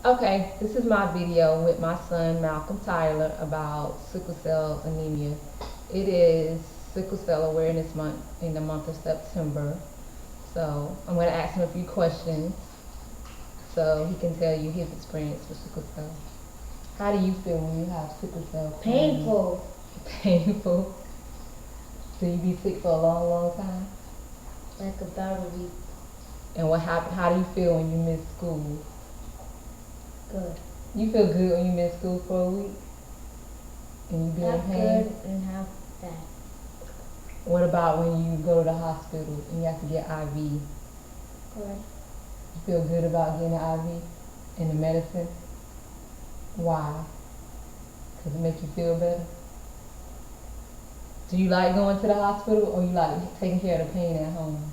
Okay, this is my video with my son Malcolm Tyler about sickle cell anemia. It is Sickle Cell Awareness Month in the month of September. So I'm going to ask him a few questions so he can tell you his experience with sickle cell. How do you feel when you have sickle cell? Painful. Painful. So you be sick for a long, long time? Like about a week. And what happened? How do you feel when you miss school? Good. You feel good when you miss school for a week? And you be in Half pain? good and half bad. What about when you go to the hospital and you have to get IV? You Good. feel good about getting the IV and the medicine? Why? Because it makes you feel better? Do you like going to the hospital or you like taking care of the pain at home?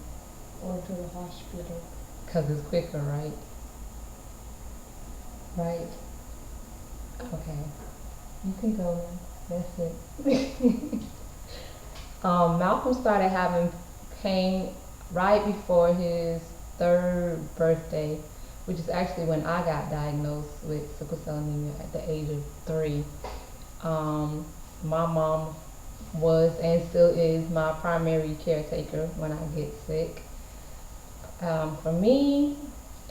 Or to the hospital. Because it's quicker, right? Right? Okay. You can go now. That's it. Malcolm started having pain right before his third birthday, which is actually when I got diagnosed with sickle cell anemia at the age of 3. My mom was and still is my primary caretaker when I get sick. For me,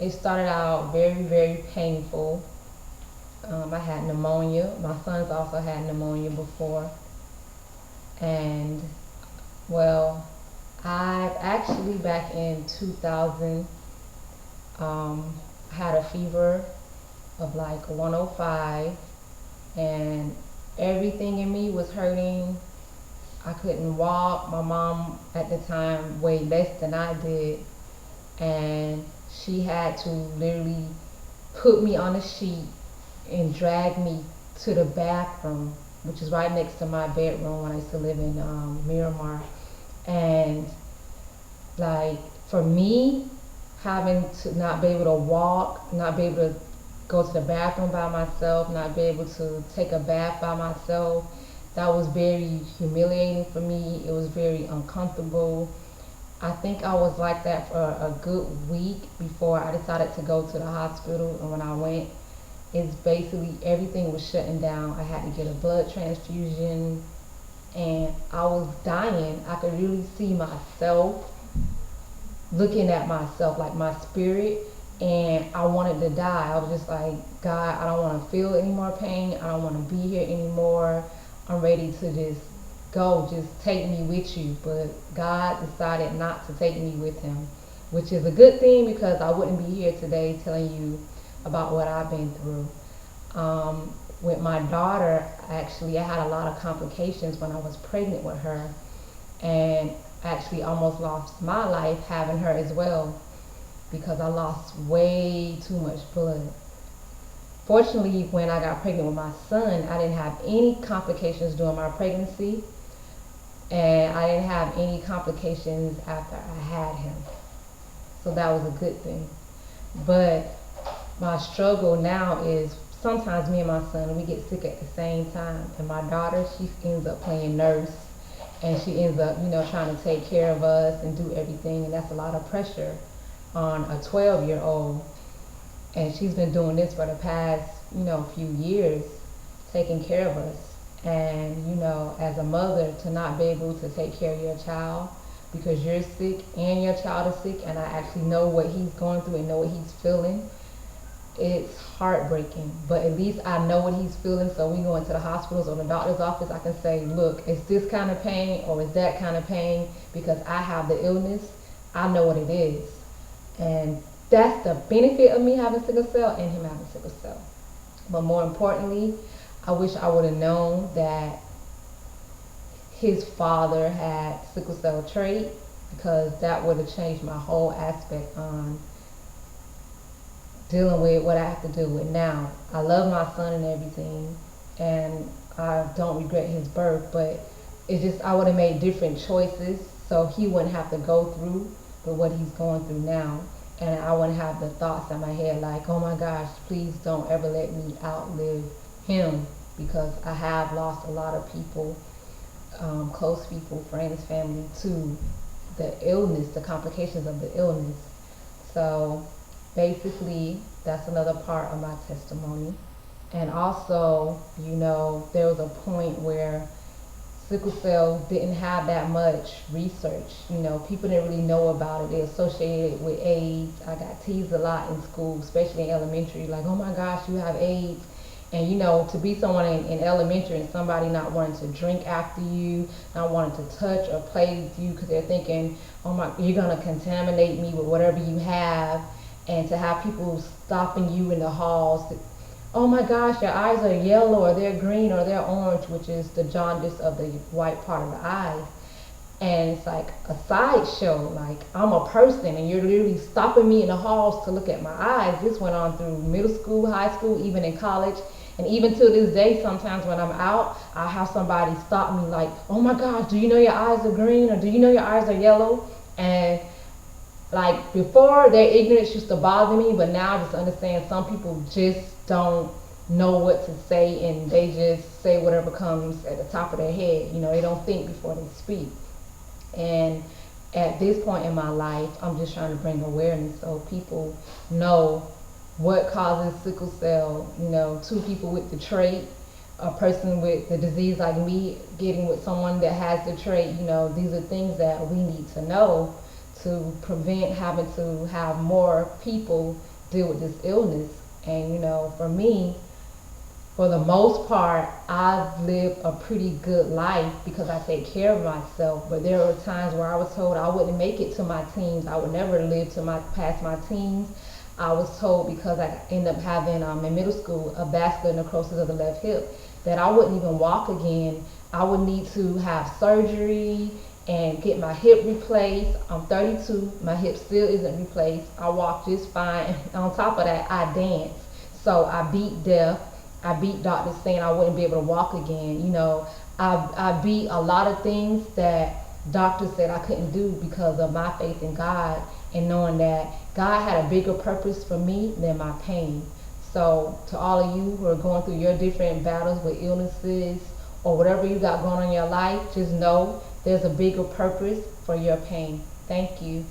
it started out very, very painful. I had pneumonia. My sons also had pneumonia before. And, well, I've actually back in 2000 had a fever of like 105, and everything in me was hurting. I couldn't walk. My mom at the time weighed less than I did, and she had to literally put me on a sheet and drag me to the bathroom, which is right next to my bedroom when I used to live in Miramar. And like for me, having to not be able to walk, not be able to go to the bathroom by myself, not be able to take a bath by myself, that was very humiliating for me. It was very uncomfortable. I think I was like that for a good week before I decided to go to the hospital. And when I went, it's basically everything was shutting down. I had to get a blood transfusion and I was dying. I could really see myself looking at myself, like my spirit, and I wanted to die. I was just like, God, I don't want to feel any more pain. I don't want to be here anymore. I'm ready to just go. Just take me with you. But God decided not to take me with him, which is a good thing because I wouldn't be here today telling you about what I've been through. With my daughter, actually, I had a lot of complications when I was pregnant with her, and actually almost lost my life having her as well because I lost way too much blood. Fortunately, when I got pregnant with my son, I didn't have any complications during my pregnancy, and I didn't have any complications after I had him. So that was a good thing. But my struggle now is sometimes me and my son, we get sick at the same time. And my daughter, she ends up playing nurse, and she ends up, trying to take care of us and do everything. And that's a lot of pressure on a 12-year-old. And she's been doing this for the past, few years, taking care of us. And, as a mother, to not be able to take care of your child because you're sick and your child is sick, and I actually know what he's going through and know what he's feeling, it's heartbreaking. But at least I know what he's feeling, so we go into the hospitals or the doctor's office, I can say, look, it's this kind of pain or it's that kind of pain because I have the illness. I know what it is. And that's the benefit of me having sickle cell and him having sickle cell. But more importantly, I wish I would have known that his father had sickle cell trait, because that would have changed my whole aspect on dealing with what I have to deal with now. I love my son and everything, and I don't regret his birth, but it's just I would have made different choices so he wouldn't have to go through with what he's going through now. And I wouldn't have the thoughts in my head like, oh my gosh, please don't ever let me outlive him, because I have lost a lot of people, close people, friends, family, to the illness, the complications of the illness. So basically, that's another part of my testimony. And also, there was a point where sickle cell didn't have that much research. People didn't really know about it. They associated it with AIDS. I got teased a lot in school, especially in elementary, like, oh my gosh, you have AIDS. And to be someone in elementary and somebody not wanting to drink after you, not wanting to touch or play with you because they're thinking, oh my, you're gonna contaminate me with whatever you have, and to have people stopping you in the halls, oh my gosh, your eyes are yellow or they're green or they're orange, which is the jaundice of the white part of the eyes. And it's like a sideshow. Like, I'm a person and you're literally stopping me in the halls to look at my eyes. This went on through middle school, high school, even in college. And even to this day, sometimes when I'm out, I have somebody stop me like, oh my gosh, do you know your eyes are green or do you know your eyes are yellow? And like before, their ignorance used to bother me, but now I just understand some people just don't know what to say and they just say whatever comes at the top of their head. They don't think before they speak. And at this point in my life, I'm just trying to bring awareness so people know what causes sickle cell. Two people with the trait, a person with the disease like me getting with someone that has the trait. These are things that we need to know to prevent having to have more people deal with this illness. And for me, for the most part, I've lived a pretty good life because I take care of myself. But there were times where I was told I wouldn't make it to my teens. I would never live to past my teens. I was told because I ended up having in middle school a vascular necrosis of the left hip that I wouldn't even walk again. I would need to have surgery and get my hip replaced. I'm 32. My hip still isn't replaced. I walk just fine. On top of that, I dance. So I beat death. I beat doctors saying I wouldn't be able to walk again. I beat a lot of things that doctors said I couldn't do because of my faith in God and knowing that God had a bigger purpose for me than my pain. So to all of you who are going through your different battles with illnesses or whatever you got going on in your life, just know there's a bigger purpose for your pain. Thank you.